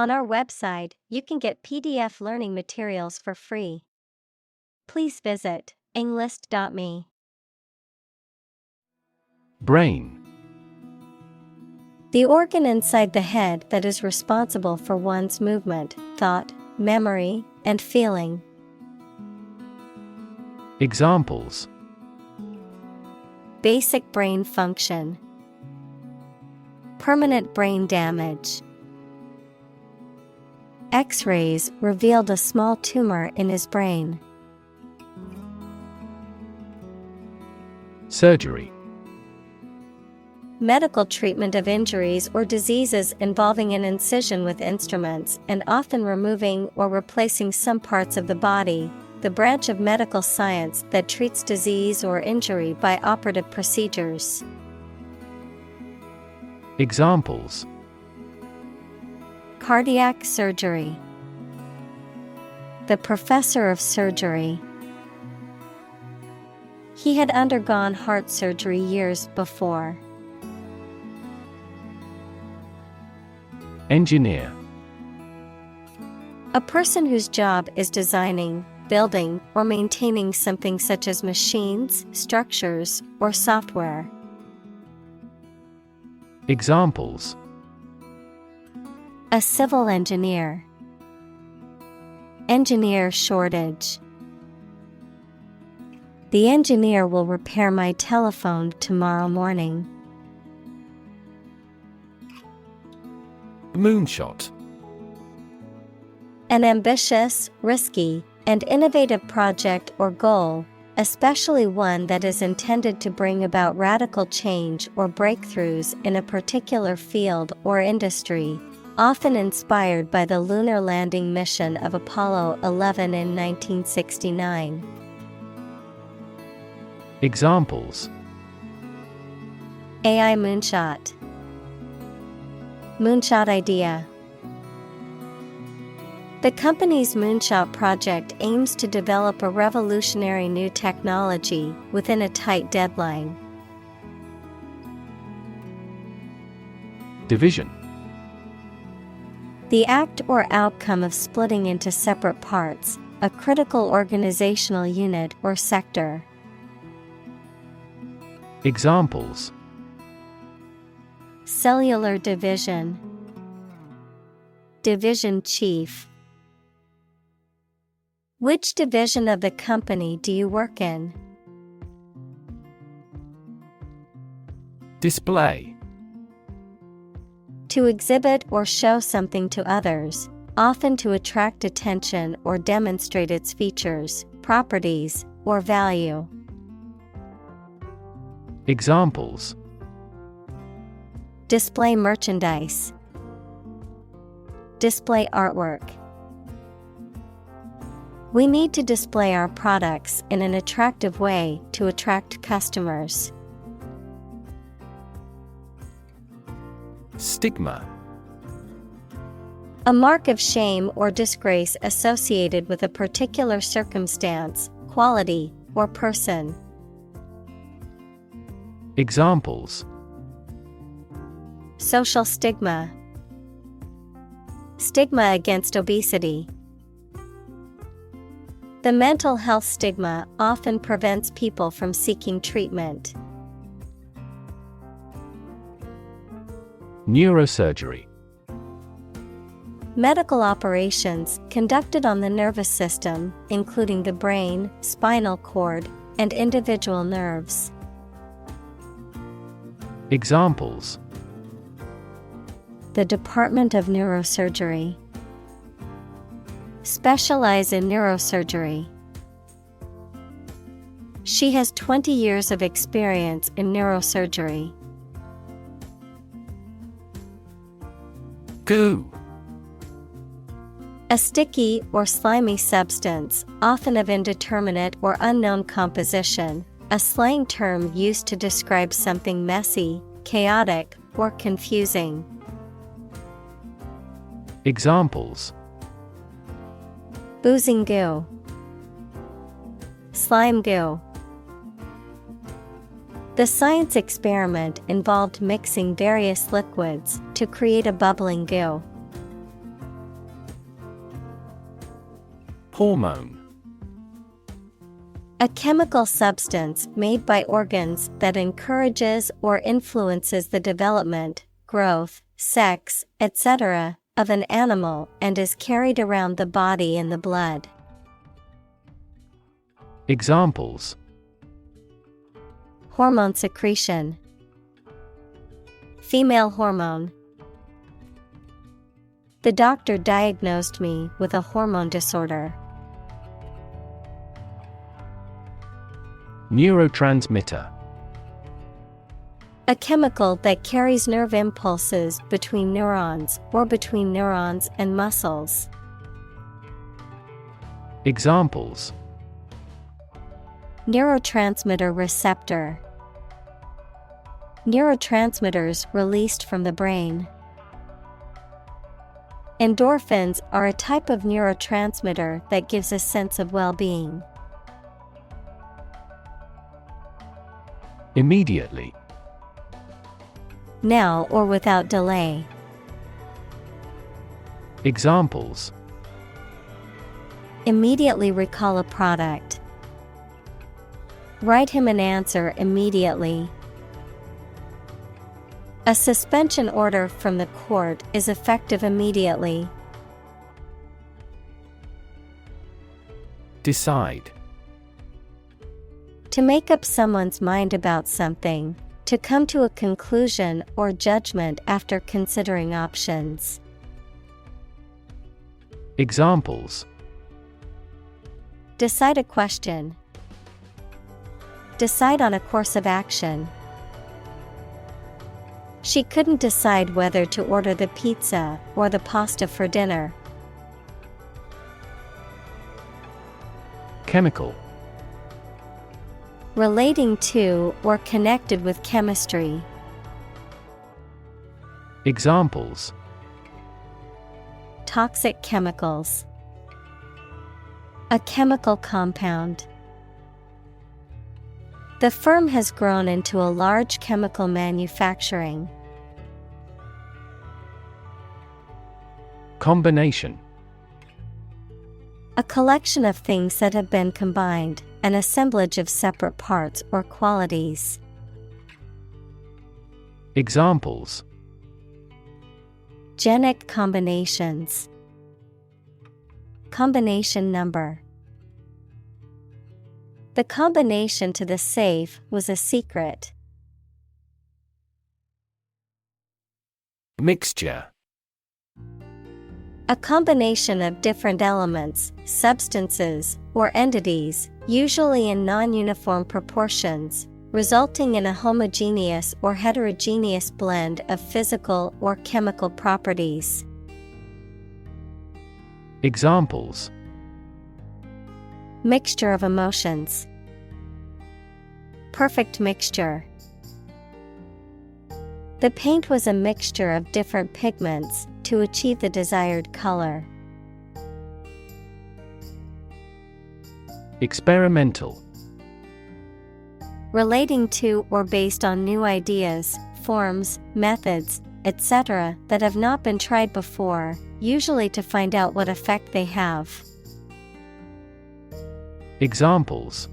On our website, you can get PDF learning materials for free. Please visit englist.me. Brain. The organ inside the head that is responsible for one's movement, thought, memory, and feeling. Examples: Basic brain function. Permanent brain damage. X-rays revealed a small tumor in his brain. Surgery. Medical treatment of injuries or diseases involving an incision with instruments and often removing or replacing some parts of the body, the branch of medical science that treats disease or injury by operative procedures. Examples: Cardiac surgery. The professor of surgery. He had undergone heart surgery years before. Engineer. A person whose job is designing, building, or maintaining something such as machines, structures, or software. Examples: A civil engineer. Engineer shortage. The engineer will repair my telephone tomorrow morning. Moonshot. An ambitious, risky, and innovative project or goal, especially one that is intended to bring about radical change or breakthroughs in a particular field or industry, often inspired by the lunar landing mission of Apollo 11 in 1969. Examples: AI moonshot. Moonshot idea. The company's Moonshot project aims to develop a revolutionary new technology within a tight deadline. Division. The act or outcome of splitting into separate parts, a critical organizational unit or sector. Examples: Cellular division. Division chief. Which division of the company do you work in? Display. To exhibit or show something to others, often to attract attention or demonstrate its features, properties, or value. Examples: Display merchandise. Display artwork. We need to display our products in an attractive way to attract customers. Stigma. A mark of shame or disgrace associated with a particular circumstance, quality, or person. Examples: Social stigma. Stigma against obesity. The mental health stigma often prevents people from seeking treatment. Neurosurgery. Medical operations conducted on the nervous system, including the brain, spinal cord, and individual nerves. Examples: The Department of Neurosurgery. Specialize in neurosurgery. She has 20 years of experience in neurosurgery. Goo. A sticky or slimy substance, often of indeterminate or unknown composition, a slang term used to describe something messy, chaotic, or confusing. Examples: Boozing goo. Slime goo. The science experiment involved mixing various liquids to create a bubbling goo. Hormone. A chemical substance made by organs that encourages or influences the development, growth, sex, etc., of an animal and is carried around the body in the blood. Examples: Hormone secretion. Female hormone. The doctor diagnosed me with a hormone disorder. Neurotransmitter. A chemical that carries nerve impulses between neurons or between neurons and muscles. Examples: Neurotransmitter receptor. Neurotransmitters released from the brain. Endorphins are a type of neurotransmitter that gives a sense of well-being. Immediately. Now or without delay. Examples: Immediately recall a product. Write him an answer immediately. A suspension order from the court is effective immediately. Decide. To make up someone's mind about something, to come to a conclusion or judgment after considering options. Examples: Decide a question. Decide on a course of action. She couldn't decide whether to order the pizza or the pasta for dinner. Chemical. Relating to or connected with chemistry. Examples: Toxic chemicals. A chemical compound. The firm has grown into a large chemical manufacturing. Combination. A collection of things that have been combined, an assemblage of separate parts or qualities. Examples: Genic combinations. Combination number. The combination to the safe was a secret. Mixture. A combination of different elements, substances, or entities, usually in non-uniform proportions, resulting in a homogeneous or heterogeneous blend of physical or chemical properties. Examples: Mixture of emotions. Perfect mixture. The paint was a mixture of different pigments to achieve the desired color. Experimental. Relating to or based on new ideas, forms, methods, etc. that have not been tried before, usually to find out what effect they have. Examples: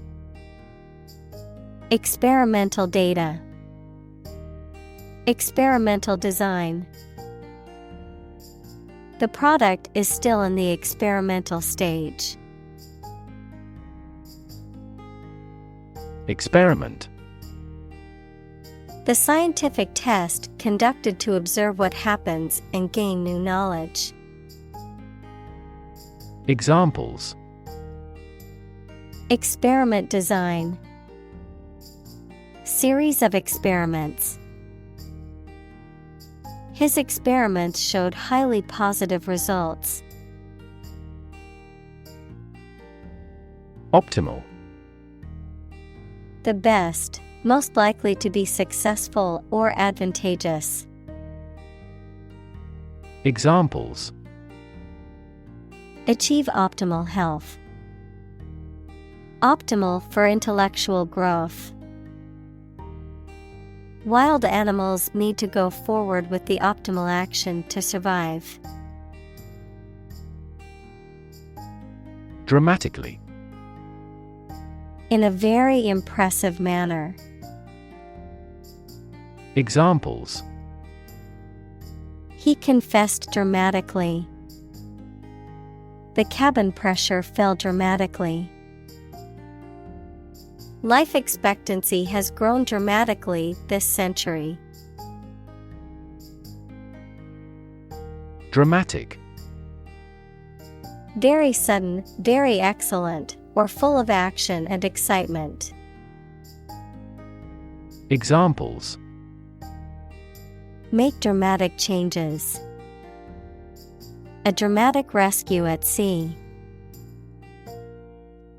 Experimental data. Experimental design. The product is still in the experimental stage. Experiment. The scientific test conducted to observe what happens and gain new knowledge. Examples: Experiment design. Series of experiments. His experiments showed highly positive results. Optimal. The best, most likely to be successful or advantageous. Examples: Achieve optimal health. Optimal for intellectual growth. Wild animals need to go forward with the optimal action to survive. Dramatically. In a very impressive manner. Examples: He confessed dramatically. The cabin pressure fell dramatically. Life expectancy has grown dramatically this century. Dramatic. Very sudden, very excellent, or full of action and excitement. Examples: Make dramatic changes. A dramatic rescue at sea.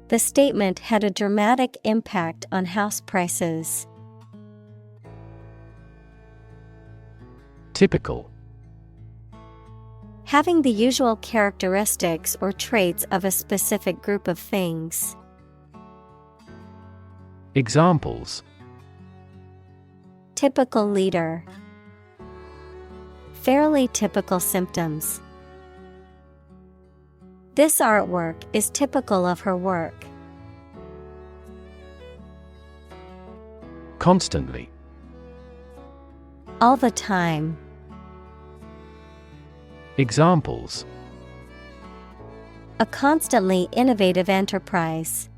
The statement had a dramatic impact on house prices. Typical. Having the usual characteristics or traits of a specific group of things. Examples: Typical leader. Fairly typical symptoms. This artwork is typical of her work. Constantly. All the time. Examples: A constantly innovative enterprise.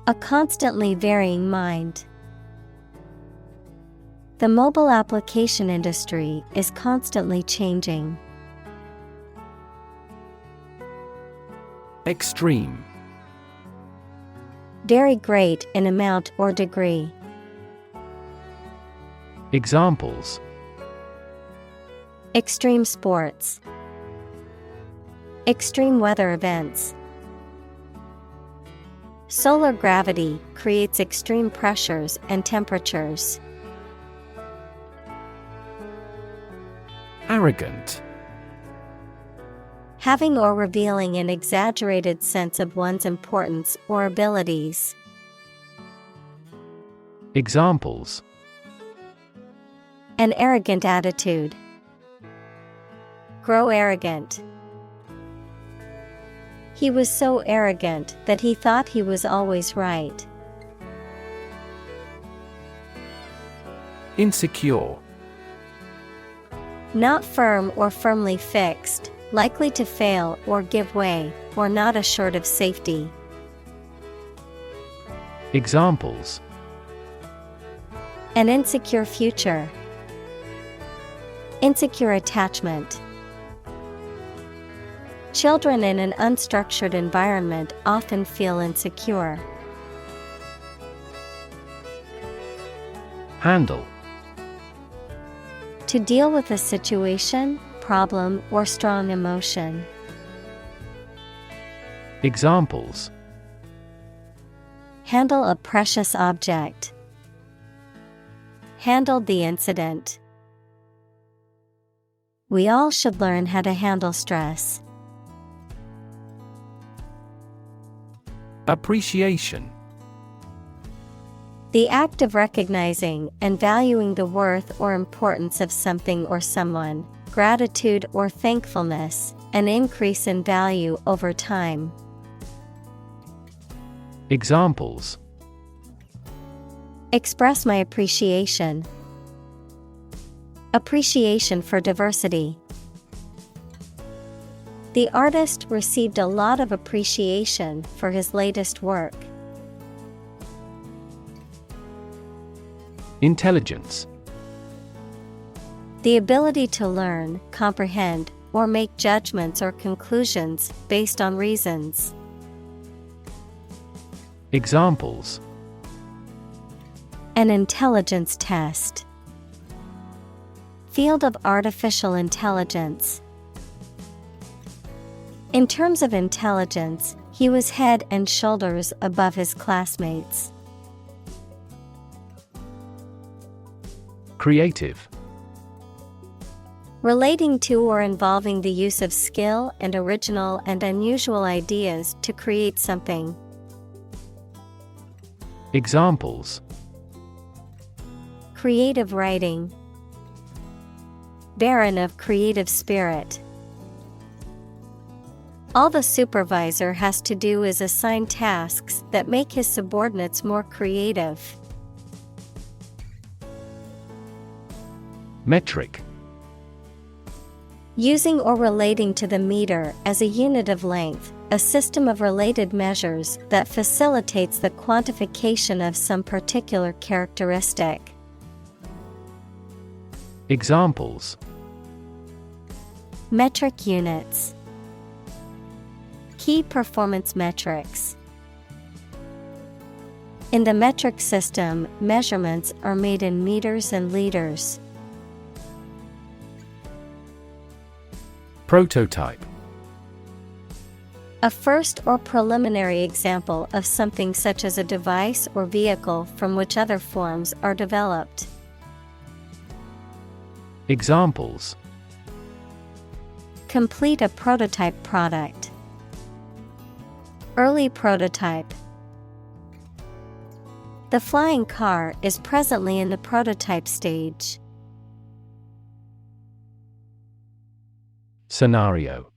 A constantly varying mind. The mobile application industry is constantly changing. Extreme. Very great in amount or degree. Examples: Extreme sports. Extreme weather events. Solar gravity creates extreme pressures and temperatures. Arrogant. Having or revealing an exaggerated sense of one's importance or abilities. Examples: An arrogant attitude. Grow arrogant. He was so arrogant that he thought he was always right. Insecure. Not firm or firmly fixed, likely to fail or give way, or not assured of safety. Examples: An insecure future. Insecure attachment. Children in an unstructured environment often feel insecure. Handle. To deal with a situation, problem, or strong emotion. Examples: Handle a precious object. Handled the incident. We all should learn how to handle stress. Appreciation. The act of recognizing and valuing the worth or importance of something or someone, gratitude or thankfulness, an increase in value over time. Examples: Express my appreciation. Appreciation for diversity. The artist received a lot of appreciation for his latest work. Intelligence. The ability to learn, comprehend, or make judgments or conclusions based on reasons. Examples: An intelligence test. Field of artificial intelligence. In terms of intelligence, he was head and shoulders above his classmates. Creative. Relating to or involving the use of skill and original and unusual ideas to create something. Examples: Creative writing. Barren of creative spirit. All the supervisor has to do is assign tasks that make his subordinates more creative. Metric. Using or relating to the meter as a unit of length, a system of related measures that facilitates the quantification of some particular characteristic. Examples: Metric units. Key performance metrics. In the metric system, measurements are made in meters and liters. Prototype. A first or preliminary example of something such as a device or vehicle from which other forms are developed. Examples: Complete a prototype product. Early prototype. The flying car is presently in the prototype stage. Scenario.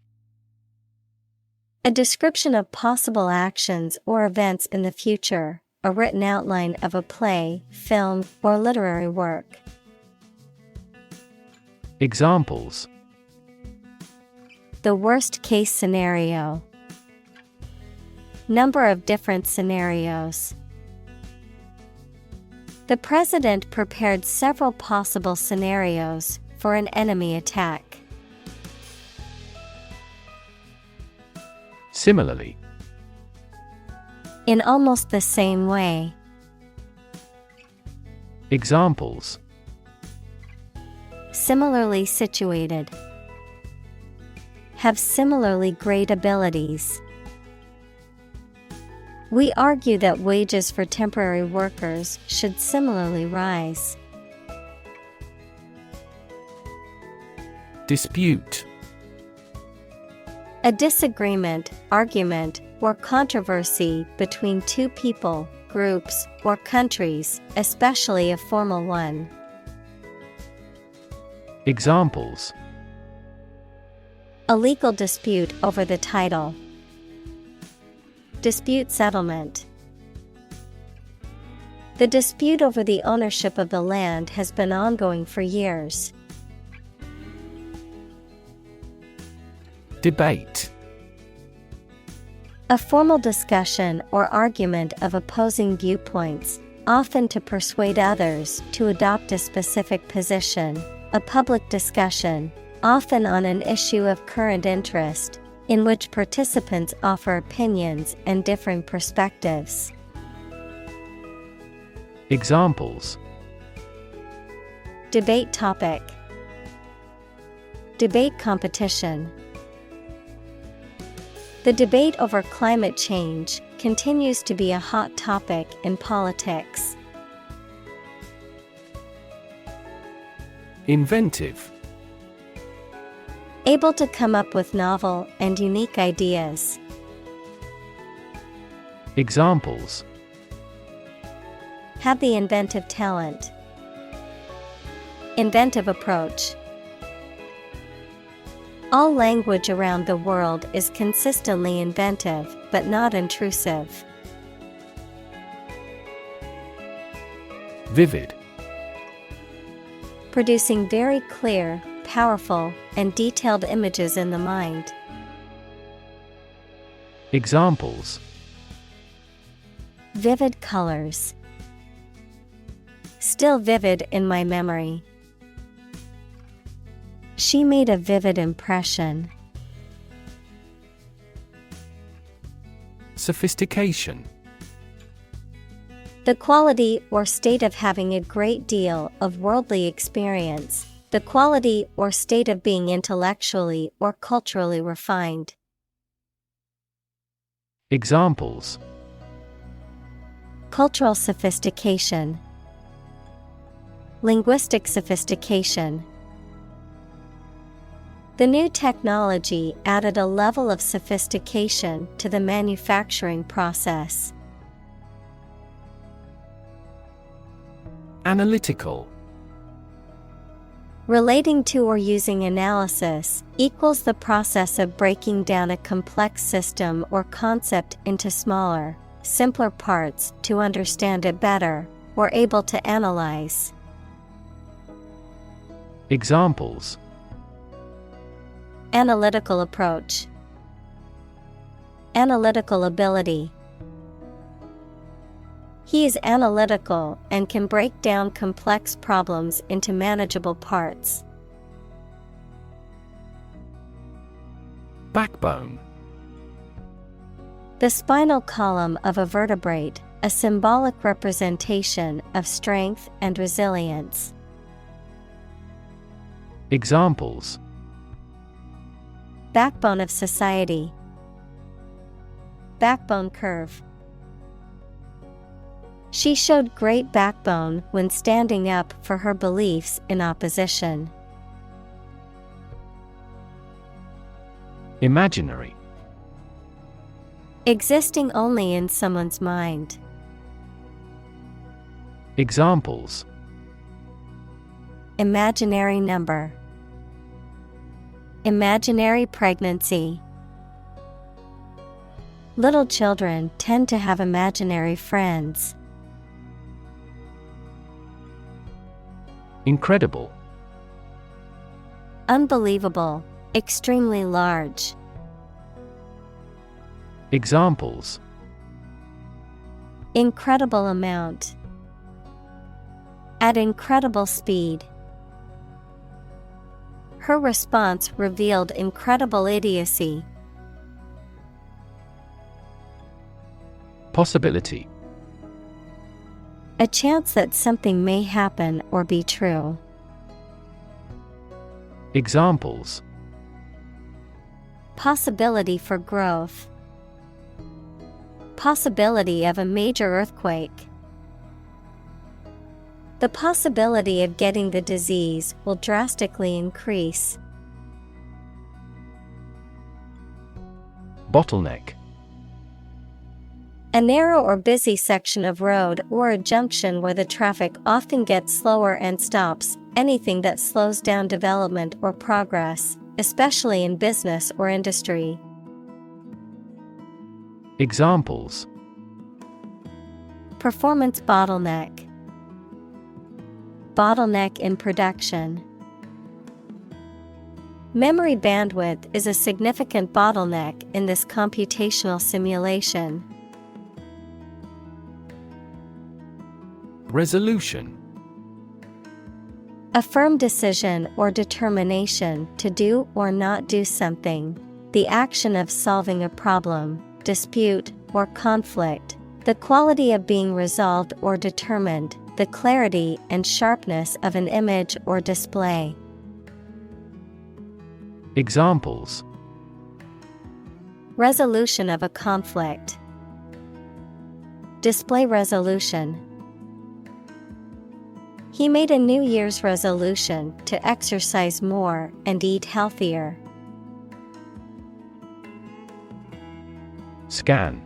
A description of possible actions or events in the future, a written outline of a play, film, or literary work. Examples: The worst case scenario. Number of different scenarios. The president prepared several possible scenarios for an enemy attack. Similarly. In almost the same way. Examples: Similarly situated. Have similarly great abilities. We argue that wages for temporary workers should similarly rise. Dispute. A disagreement, argument, or controversy between two people, groups, or countries, especially a formal one. Examples: A legal dispute over the title. Dispute settlement. The dispute over the ownership of the land has been ongoing for years. Debate. A formal discussion or argument of opposing viewpoints, often to persuade others to adopt a specific position. A public discussion, often on an issue of current interest, in which participants offer opinions and differing perspectives. Examples: Debate topic. Debate competition. The debate over climate change continues to be a hot topic in politics. Inventive. Able to come up with novel and unique ideas. Examples: Have the inventive talent. Inventive approach. All language around the world is consistently inventive, but not intrusive. Vivid. Producing very clear, powerful, and detailed images in the mind. Examples: Vivid colors. Still vivid in my memory. She made a vivid impression. Sophistication. The quality or state of having a great deal of worldly experience. The quality or state of being intellectually or culturally refined. Examples: Cultural sophistication. Linguistic sophistication. The new technology added a level of sophistication to the manufacturing process. Analytical. Relating to or using analysis equals the process of breaking down a complex system or concept into smaller, simpler parts to understand it better, or able to analyze. Examples: Analytical approach. Analytical ability. He is analytical and can break down complex problems into manageable parts. Backbone. The spinal column of a vertebrate, a symbolic representation of strength and resilience. Examples: Backbone of society. Backbone curve. She showed great backbone when standing up for her beliefs in opposition. Imaginary. Existing only in someone's mind. Examples: Imaginary number. Imaginary pregnancy. Little children tend to have imaginary friends. Incredible. Unbelievable, extremely large. Examples: Incredible amount. At incredible speed. Her response revealed incredible idiocy. Possibility. A chance that something may happen or be true. Examples: Possibility for growth. Possibility of a major earthquake. The possibility of getting the disease will drastically increase. Bottleneck. A narrow or busy section of road or a junction where the traffic often gets slower and stops, anything that slows down development or progress, especially in business or industry. Examples: Performance bottleneck. Bottleneck in production. Memory bandwidth is a significant bottleneck in this computational simulation. Resolution. A firm decision or determination to do or not do something. The action of solving a problem, dispute, or conflict. The quality of being resolved or determined. The clarity and sharpness of an image or display. Examples: Resolution of a conflict. Display resolution. He made a New Year's resolution to exercise more and eat healthier. Scan.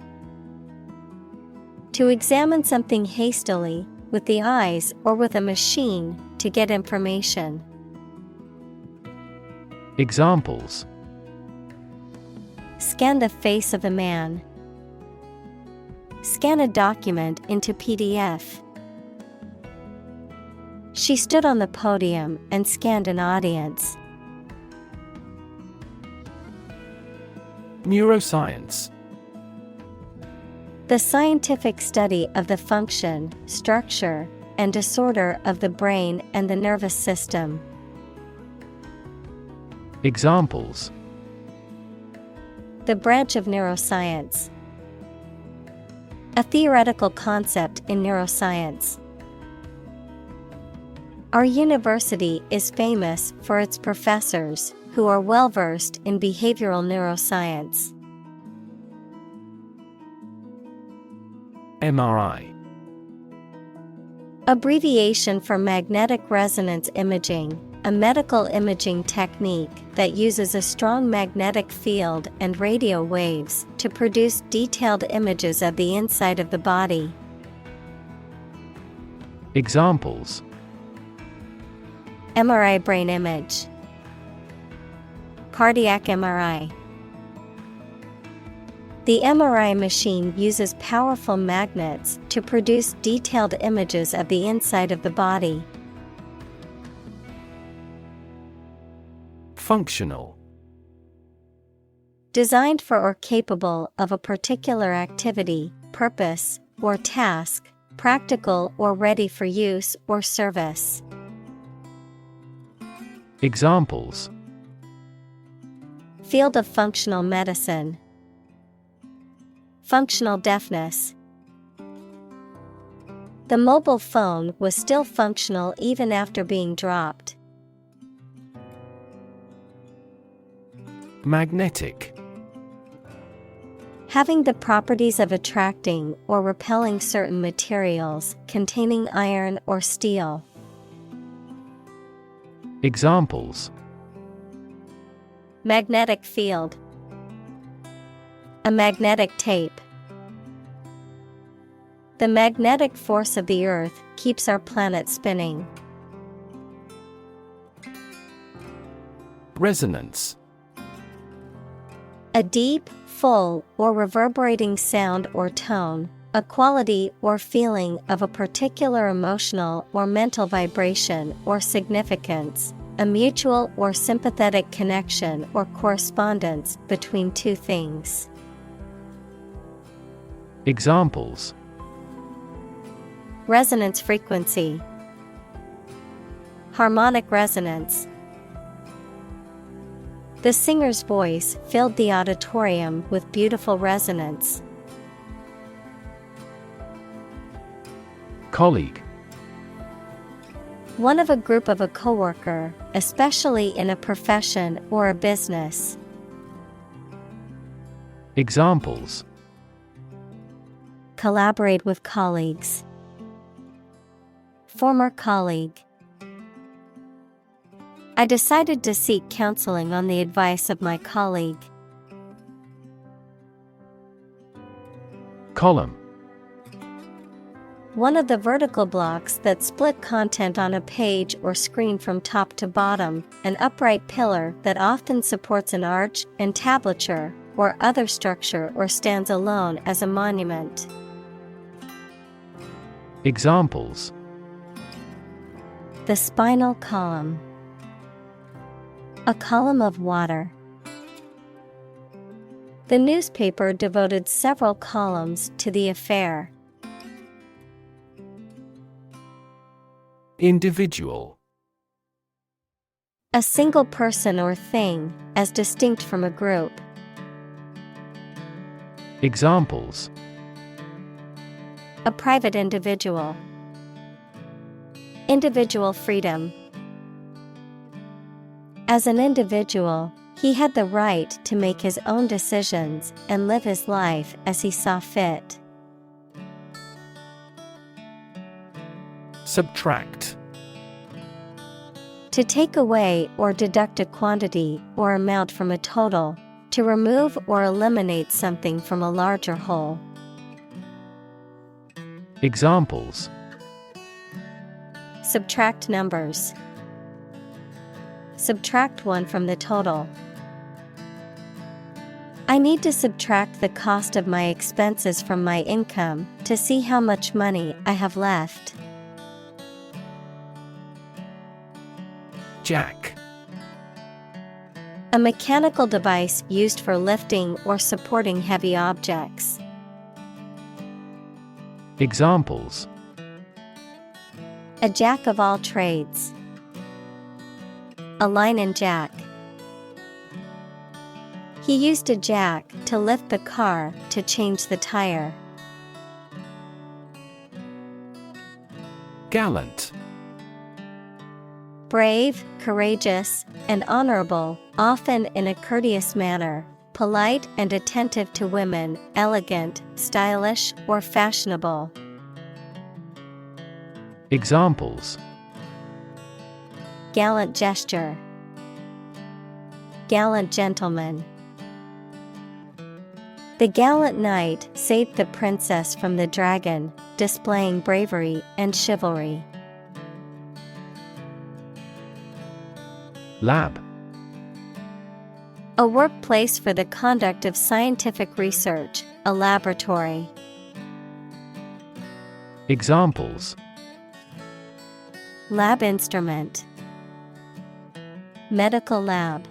To examine something hastily, with the eyes or with a machine, to get information. Examples: Scan the face of a man. Scan a document into PDF. She stood on the podium and scanned an audience. Neuroscience. The scientific study of the function, structure, and disorder of the brain and the nervous system. Examples: The branch of neuroscience. A theoretical concept in neuroscience. Our university is famous for its professors, who are well-versed in behavioral neuroscience. MRI. Abbreviation for magnetic resonance imaging, a medical imaging technique that uses a strong magnetic field and radio waves to produce detailed images of the inside of the body. Examples: MRI brain image. Cardiac MRI. The MRI machine uses powerful magnets to produce detailed images of the inside of the body. Functional. Designed for or capable of a particular activity, purpose, or task, practical or ready for use or service. Examples: Field of functional medicine. Functional deafness. The mobile phone was still functional even after being dropped. Magnetic. Having the properties of attracting or repelling certain materials containing iron or steel. Examples: Magnetic field. A magnetic tape. The magnetic force of the Earth keeps our planet spinning. Resonance. A deep, full, or reverberating sound or tone, a quality or feeling of a particular emotional or mental vibration or significance, a mutual or sympathetic connection or correspondence between two things. Examples: Resonance frequency. Harmonic resonance. The singer's voice filled the auditorium with beautiful resonance. Colleague. One of a group of a coworker, especially in a profession or a business. Examples: Collaborate with colleagues. Former colleague. I decided to seek counseling on the advice of my colleague. Column. One of the vertical blocks that split content on a page or screen from top to bottom, an upright pillar that often supports an arch, entablature, or other structure or stands alone as a monument. Examples: The spinal column. A column of water. The newspaper devoted several columns to the affair. Individual. A single person or thing, as distinct from a group. Examples: A private individual. Individual freedom. As an individual, he had the right to make his own decisions and live his life as he saw fit. Subtract. To take away or deduct a quantity or amount from a total, to remove or eliminate something from a larger whole. Examples: Subtract numbers. Subtract one from the total. I need to subtract the cost of my expenses from my income to see how much money I have left. Jack. A mechanical device used for lifting or supporting heavy objects. Examples: A jack of all trades. A line jack. He used a jack to lift the car to change the tire. Gallant. Brave, courageous, and honorable, often in a courteous manner, polite and attentive to women, elegant, stylish, or fashionable. Examples: Gallant gesture. Gallant gentleman. The gallant knight saved the princess from the dragon, displaying bravery and chivalry. Lab. A workplace for the conduct of scientific research, a laboratory. Examples: Lab instrument. Medical lab.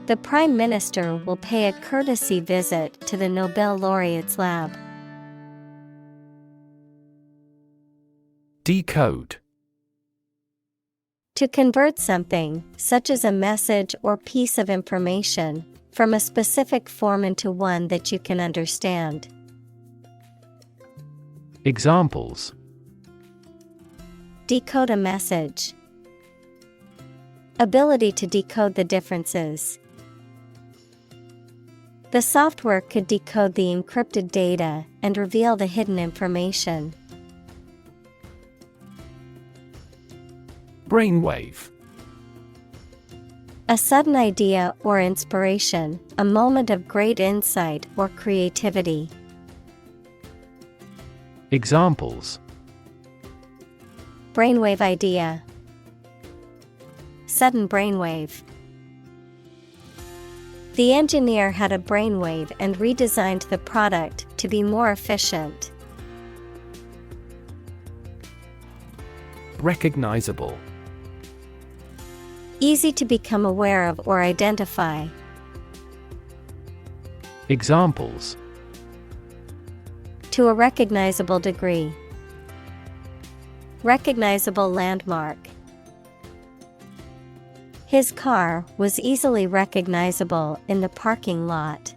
The Prime Minister will pay a courtesy visit to the Nobel laureate's lab. Decode. To convert something, such as a message or piece of information, from a specific form into one that you can understand. Examples: Decode a message. Ability to decode the differences. The software could decode the encrypted data and reveal the hidden information. Brainwave. A sudden idea or inspiration, a moment of great insight or creativity. Examples: Brainwave idea. Sudden brainwave. The engineer had a brainwave and redesigned the product to be more efficient. Recognizable. Easy to become aware of or identify. Examples: To a recognizable degree. Recognizable landmark. His car was easily recognizable in the parking lot.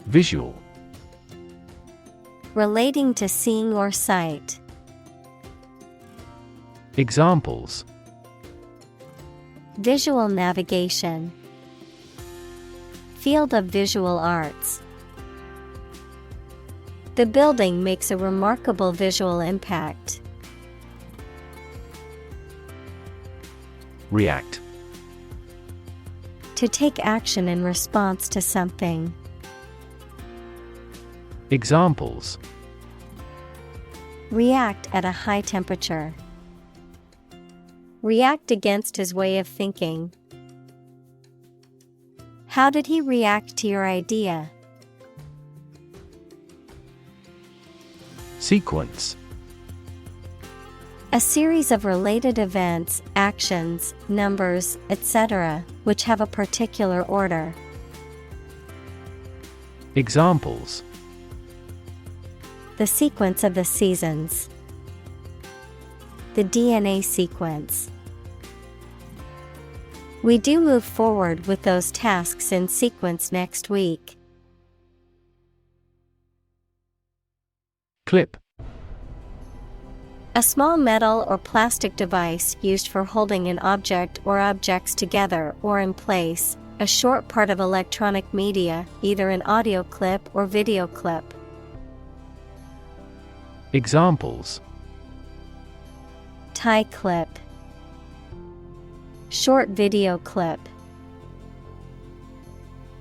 Visual. Relating to seeing or sight. Examples: Visual navigation. Field of visual arts. The building makes a remarkable visual impact. React. To take action in response to something. Examples: React at a high temperature. React against his way of thinking. How did he react to your idea? Sequence. A series of related events, actions, numbers, etc., which have a particular order. Examples: The sequence of the seasons. The DNA sequence. We do move forward with those tasks in sequence next week. Clip. A small metal or plastic device used for holding an object or objects together or in place, a short part of electronic media, either an audio clip or video clip. Examples: Tie clip. Short video clip.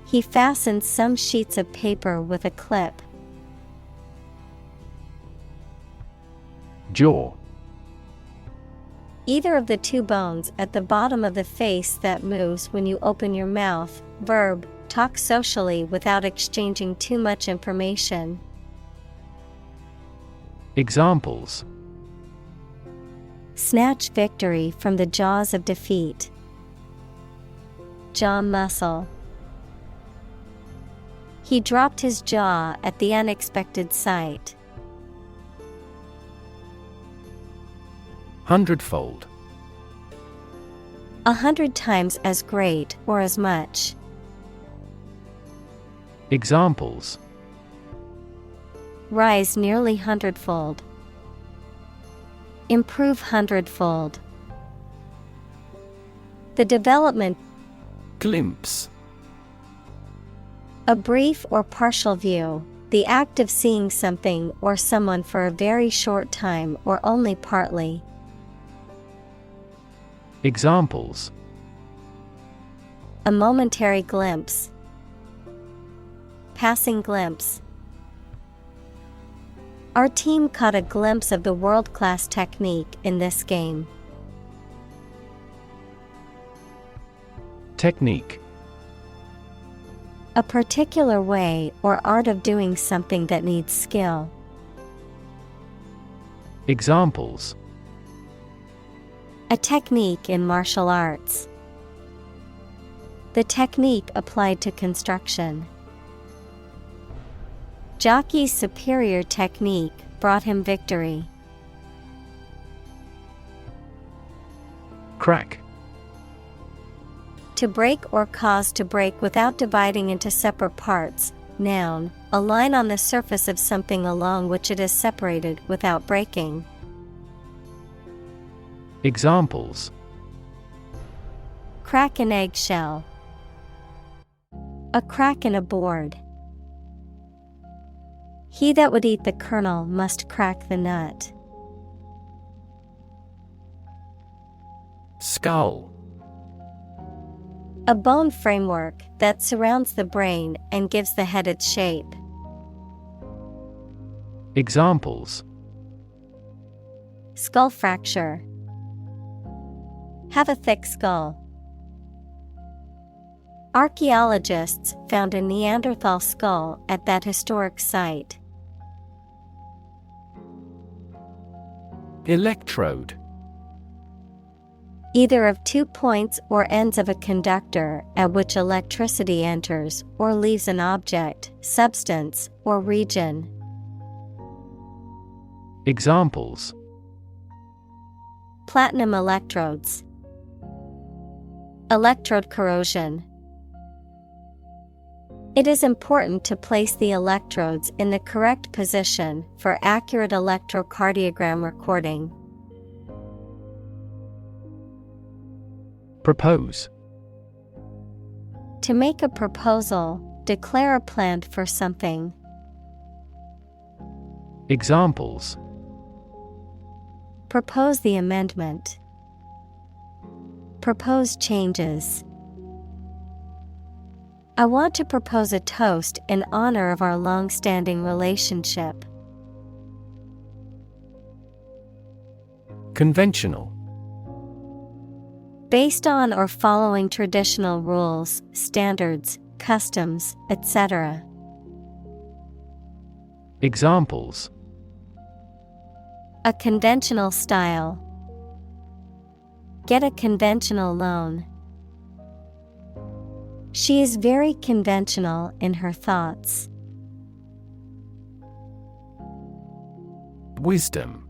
He fastened some sheets of paper with a clip. Jaw. Either of the two bones at the bottom of the face that moves when you open your mouth. Verb, talk socially without exchanging too much information. Examples: Snatch victory from the jaws of defeat. Jaw muscle. He dropped his jaw at the unexpected sight. Hundredfold. 100 times as great or as much. Examples: Rise nearly hundredfold. Improve hundredfold. The development. Glimpse. A brief or partial view, the act of seeing something or someone for a very short time or only partly. Examples: A momentary glimpse. Passing glimpse. Our team caught a glimpse of the world-class technique in this game. Technique. A particular way or art of doing something that needs skill. Examples. A technique in martial arts. The technique applied to construction. Jockey's superior technique brought him victory. Crack. To break or cause to break without dividing into separate parts. Noun, a line on the surface of something along which it is separated without breaking. Examples. Crack an eggshell. A crack in a board. He that would eat the kernel must crack the nut. Skull. A bone framework that surrounds the brain and gives the head its shape. Examples. Skull fracture. Have a thick skull. Archaeologists found a Neanderthal skull at that historic site. Electrode. Either of 2 points or ends of a conductor at which electricity enters or leaves an object, substance, or region. Examples. Platinum electrodes. Electrode corrosion. It is important to place the electrodes in the correct position for accurate electrocardiogram recording. Propose. To make a proposal, declare a plan for something. Examples. Propose the amendment. Propose changes. I want to propose a toast in honor of our long-standing relationship. Conventional. Based on or following traditional rules, standards, customs, etc. Examples. A conventional style. Get a conventional loan. She is very conventional in her thoughts. Wisdom.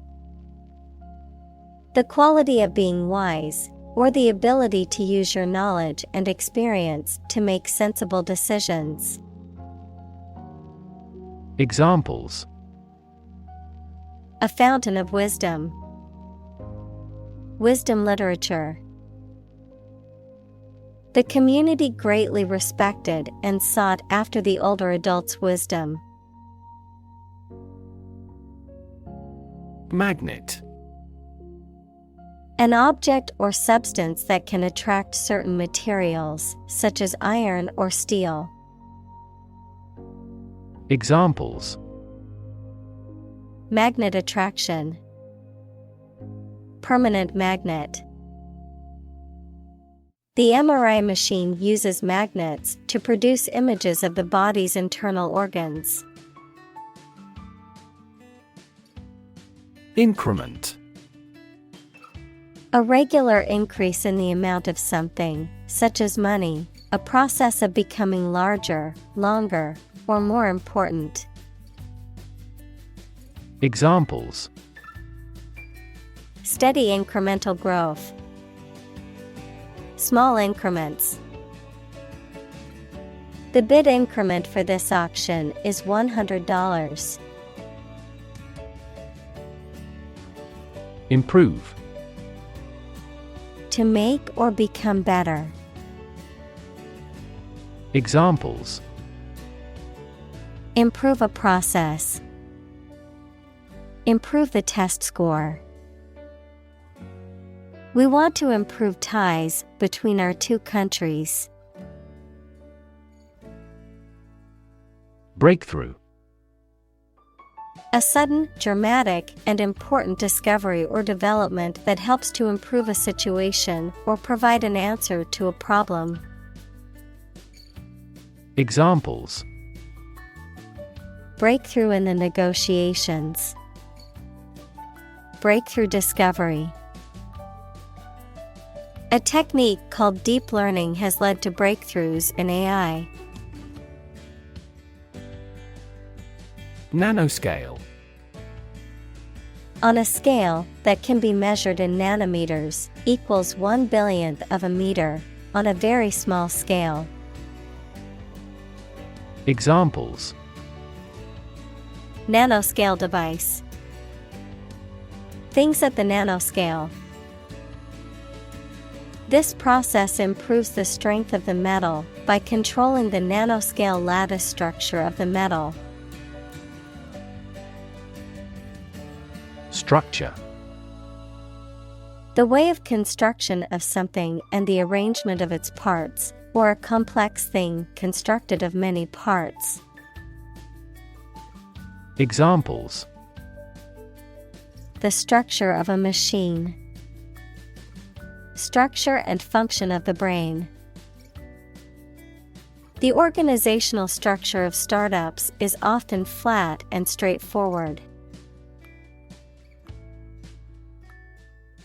The quality of being wise, or the ability to use your knowledge and experience to make sensible decisions. Examples. A fountain of wisdom. Wisdom literature. The community greatly respected and sought after the older adult's wisdom. Magnet. An object or substance that can attract certain materials, such as iron or steel. Examples. Magnet attraction. Permanent magnet. The MRI machine uses magnets to produce images of the body's internal organs. Increment. A regular increase in the amount of something, such as money, a process of becoming larger, longer, or more important. Examples. Steady incremental growth. Small increments. The bid increment for this auction is $100. Improve. To make or become better. Examples. Improve a process. Improve the test score. We want to improve ties between our two countries. Breakthrough. A sudden, dramatic, and important discovery or development that helps to improve a situation or provide an answer to a problem. Examples: breakthrough in the negotiations, breakthrough discovery. A technique called deep learning has led to breakthroughs in AI. Nanoscale. On a scale that can be measured in nanometers, equals 1/1000th of a meter, on a very small scale. Examples: nanoscale device, things at the nanoscale. This process improves the strength of the metal by controlling the nanoscale lattice structure of the metal. Structure. The way of construction of something and the arrangement of its parts, or a complex thing constructed of many parts. Examples: the structure of a machine, structure and function of the brain. The organizational structure of startups is often flat and straightforward.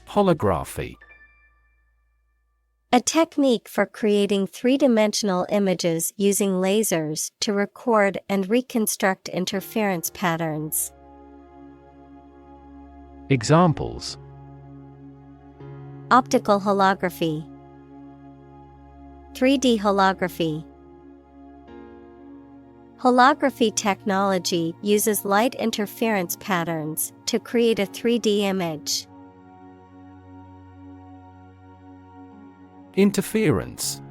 Holography. A technique for creating three-dimensional images using lasers to record and reconstruct interference patterns. Examples: optical holography, 3D holography. Holography technology uses light interference patterns to create a 3D image. Interference.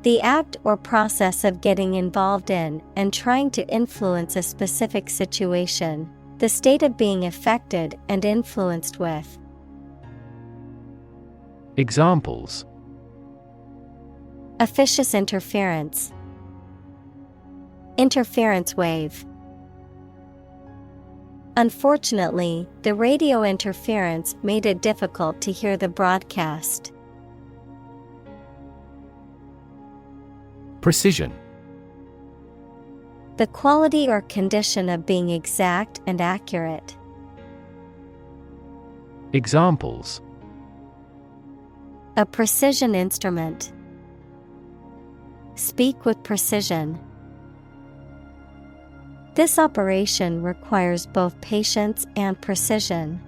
The act or process of getting involved in and trying to influence a specific situation, the state of being affected and influenced with. Examples: officious interference, interference wave. Unfortunately, the radio interference made it difficult to hear the broadcast. Precision. The quality or condition of being exact and accurate. Examples: a precision instrument, speak with precision. This operation requires both patience and precision.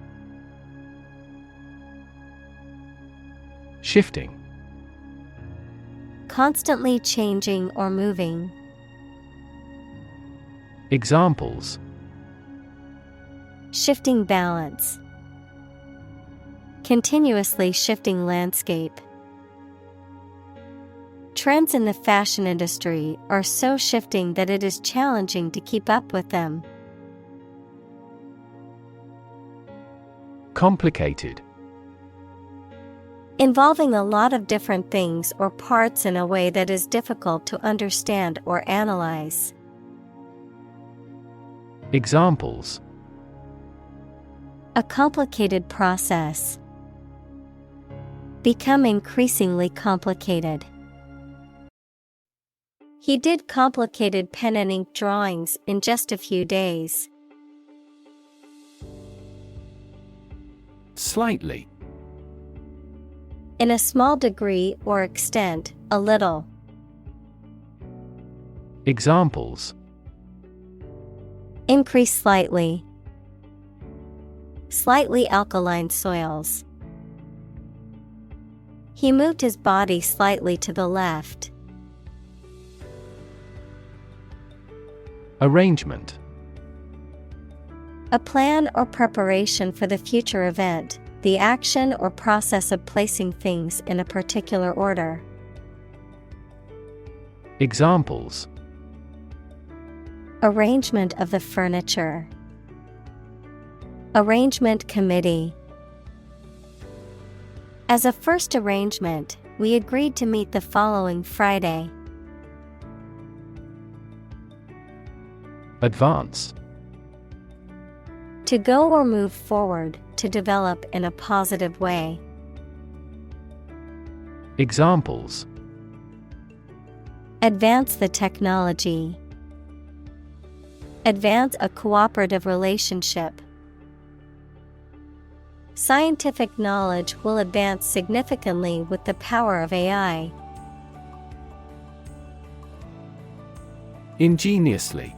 Shifting. Constantly changing or moving. Examples: shifting balance, continuously shifting landscape. Trends in the fashion industry are so shifting that it is challenging to keep up with them. Complicated. Involving a lot of different things or parts in a way that is difficult to understand or analyze. Examples: a complicated process. Become increasingly complicated. He did complicated pen and ink drawings in just a few days. Slightly. In a small degree or extent, a little. Examples: increase slightly. Slightly alkaline soils. He moved his body slightly to the left. Arrangement. A plan or preparation for the future event, the action or process of placing things in a particular order. Examples: arrangement of the furniture. Arrangement committee. As a first arrangement, we agreed to meet the following Friday. Advance. To go or move forward, to develop in a positive way. Examples: Advance the technology. Advance a cooperative relationship. Scientific knowledge will advance significantly with the power of AI. Ingeniously.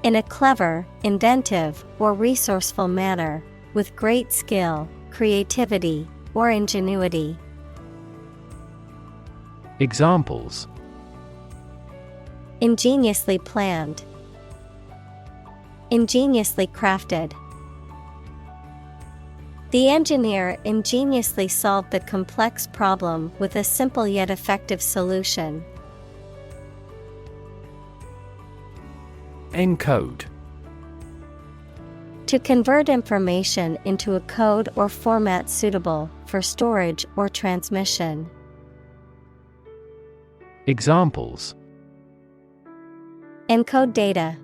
In a clever, inventive, or resourceful manner, with great skill, creativity, or ingenuity. Examples: Ingeniously planned. Ingeniously crafted. The engineer ingeniously solved the complex problem with a simple yet effective solution. Encode. To convert information into a code or format suitable for storage or transmission. Examples: Encode data.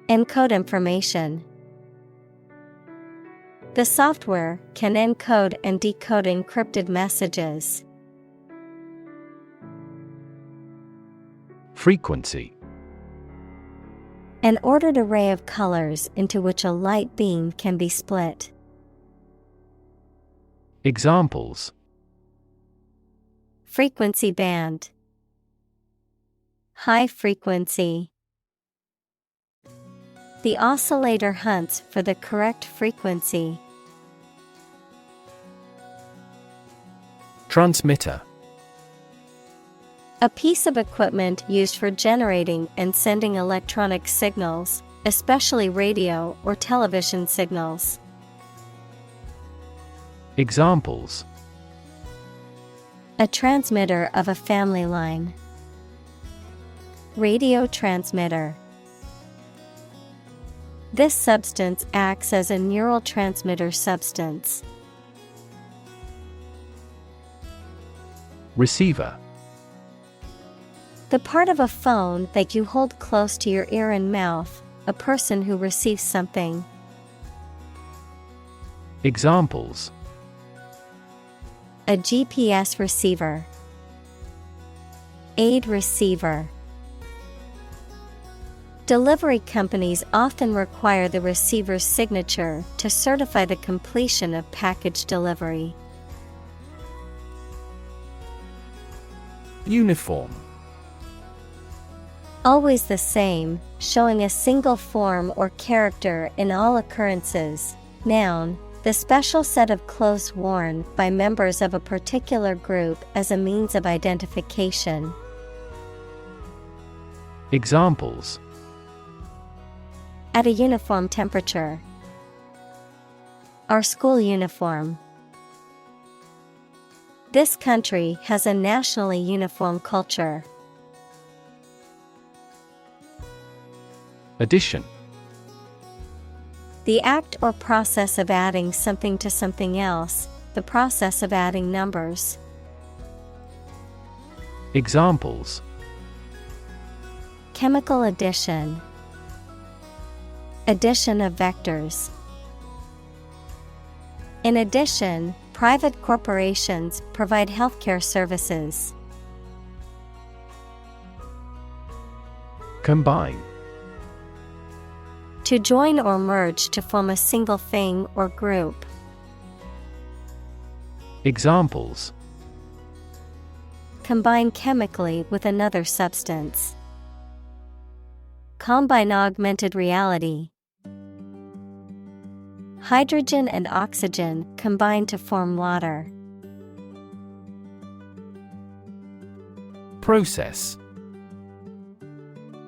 Encode information. The software can encode and decode encrypted messages. Frequency. An ordered array of colors into which a light beam can be split. Examples: Frequency band. High frequency. The oscillator hunts for the correct frequency. Transmitter. A piece of equipment used for generating and sending electronic signals, especially radio or television signals. Examples: A transmitter of a family line. Radio transmitter. This substance acts as a neural transmitter substance. Receiver. The part of a phone that you hold close to your ear and mouth, a person who receives something. Examples: A GPS receiver. Aid receiver. Delivery companies often require the receiver's signature to certify the completion of package delivery. Uniform. Always the same, showing a single form or character in all occurrences. Noun, the special set of clothes worn by members of a particular group as a means of identification. Examples: At a uniform temperature. Our school uniform. This country has a nationally uniform culture. Addition. The act or process of adding something to something else, the process of adding numbers. Examples: Chemical addition. Addition of vectors. In addition, private corporations provide healthcare services. Combine. To join or merge to form a single thing or group. Examples: Combine chemically with another substance. Combine augmented reality. Hydrogen and oxygen combine to form water. Process.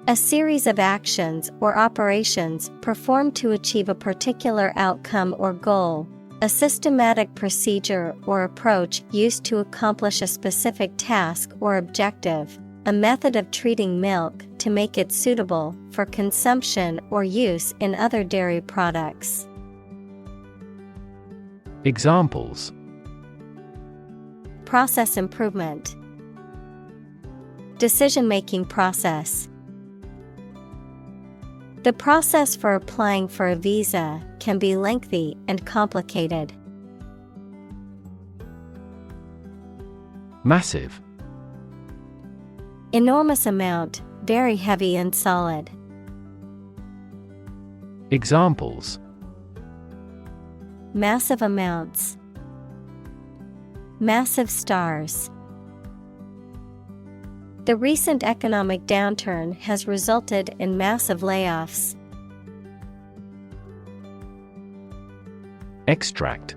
A series of actions or operations performed to achieve a particular outcome or goal, a systematic procedure or approach used to accomplish a specific task or objective, a method of treating milk to make it suitable for consumption or use in other dairy products. Examples: Process improvement. Decision-making process. The process for applying for a visa can be lengthy and complicated. Massive. Enormous amount, very heavy and solid. Examples: Massive amounts. Massive stars. The recent economic downturn has resulted in massive layoffs. Extract.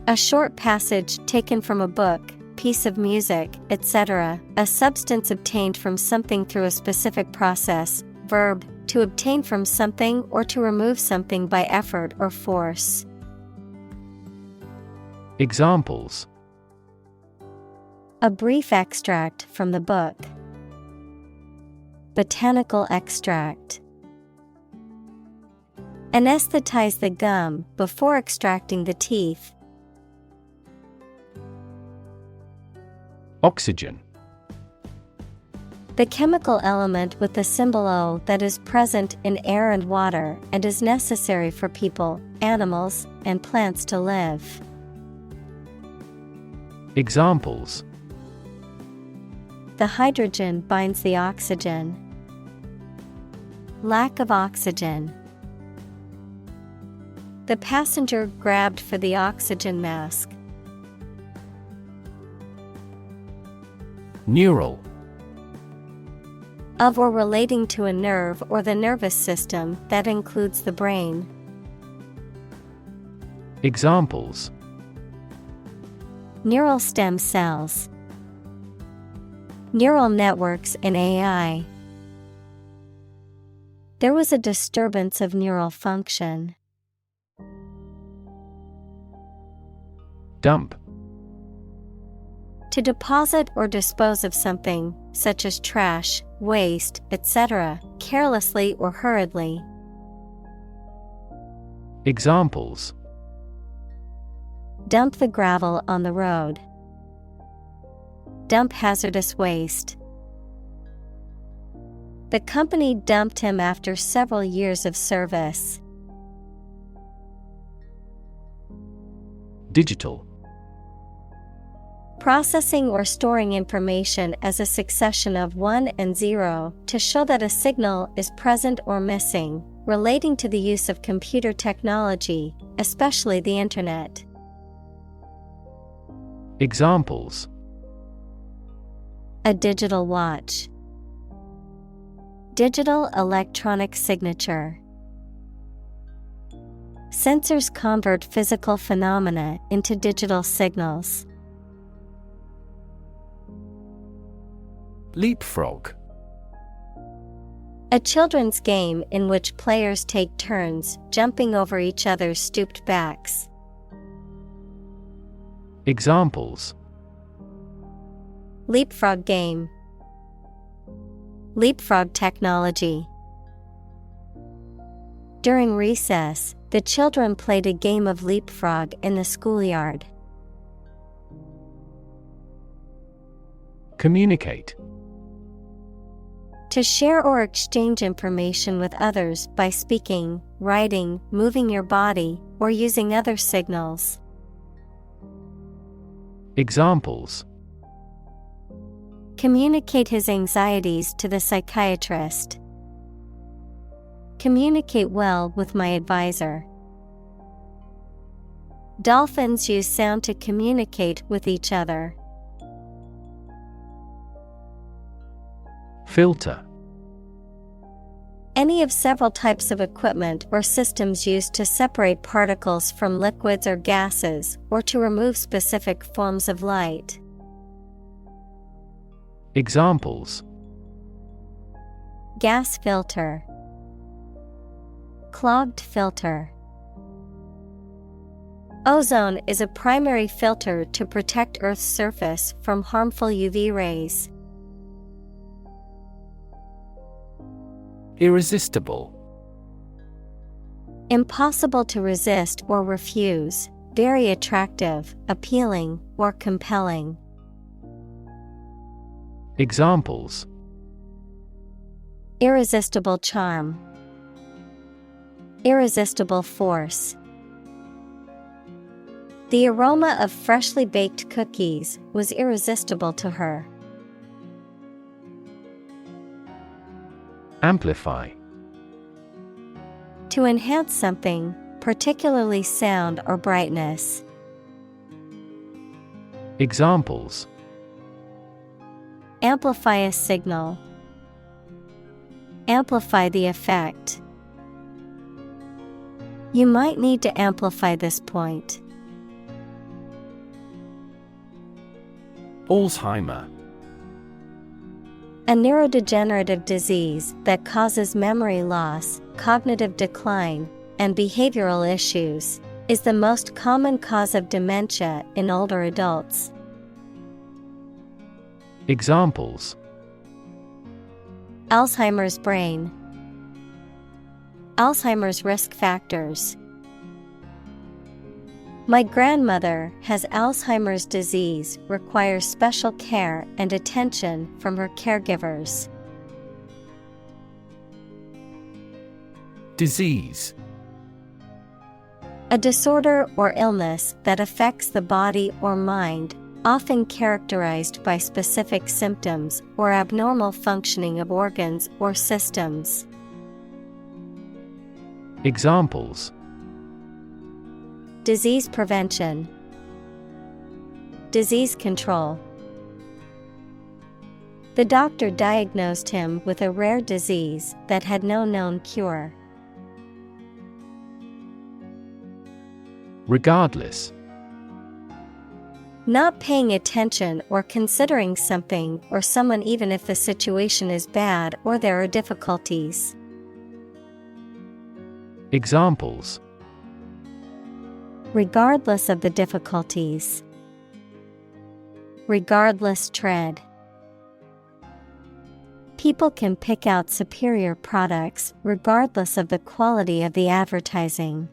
A short passage taken from a book, piece of music, etc., a substance obtained from something through a specific process. Verb, to obtain from something or to remove something by effort or force. Examples: A brief extract from the book. Botanical extract. Anesthetize the gum before extracting the teeth. Oxygen. The chemical element with the symbol O that is present in air and water and is necessary for people, animals, and plants to live. Examples: The hydrogen binds the oxygen. Lack of oxygen. The passenger grabbed for the oxygen mask. Neural. Of or relating to a nerve or the nervous system that includes the brain. Examples: Neural stem cells. Neural networks in AI. There was a disturbance of neural function. Dump. To deposit or dispose of something, such as trash, waste, etc., carelessly or hurriedly. Examples: Dump the gravel on the road. Dump hazardous waste. The company dumped him after several years of service. Digital. Processing or storing information as a succession of 1 and 0 to show that a signal is present or missing, relating to the use of computer technology, especially the Internet. Examples: A digital watch. Digital electronic signature. Sensors convert physical phenomena into digital signals. Leapfrog. A children's game in which players take turns jumping over each other's stooped backs. Examples: Leapfrog game. Leapfrog technology. During recess, the children played a game of leapfrog in the schoolyard. Communicate. To share or exchange information with others by speaking, writing, moving your body, or using other signals. Examples: Communicate his anxieties to the psychiatrist. Communicate well with my advisor. Dolphins use sound to communicate with each other. Filter. Any of several types of equipment or systems used to separate particles from liquids or gases or to remove specific forms of light. Examples: Gas filter. Clogged filter. Ozone is a primary filter to protect Earth's surface from harmful UV rays. Irresistible. Impossible to resist or refuse, very attractive, appealing, or compelling. Examples: Irresistible charm. Irresistible force. The aroma of freshly baked cookies was irresistible to her. Amplify. To enhance something, particularly sound or brightness. Examples: Amplify a signal. Amplify the effect. You might need to amplify this point. Alzheimer. A neurodegenerative disease that causes memory loss, cognitive decline, and behavioral issues, is the most common cause of dementia in older adults. Examples: Alzheimer's brain. Alzheimer's risk factors. My grandmother has Alzheimer's disease, requires special care and attention from her caregivers. Disease. A disorder or illness that affects the body or mind, often characterized by specific symptoms or abnormal functioning of organs or systems. Examples: Disease prevention. Disease control. The doctor diagnosed him with a rare disease that had no known cure. Regardless. Not paying attention or considering something or someone even if the situation is bad or there are difficulties. Examples: Regardless of the difficulties. Regardless tread. People can pick out superior products regardless of the quality of the advertising.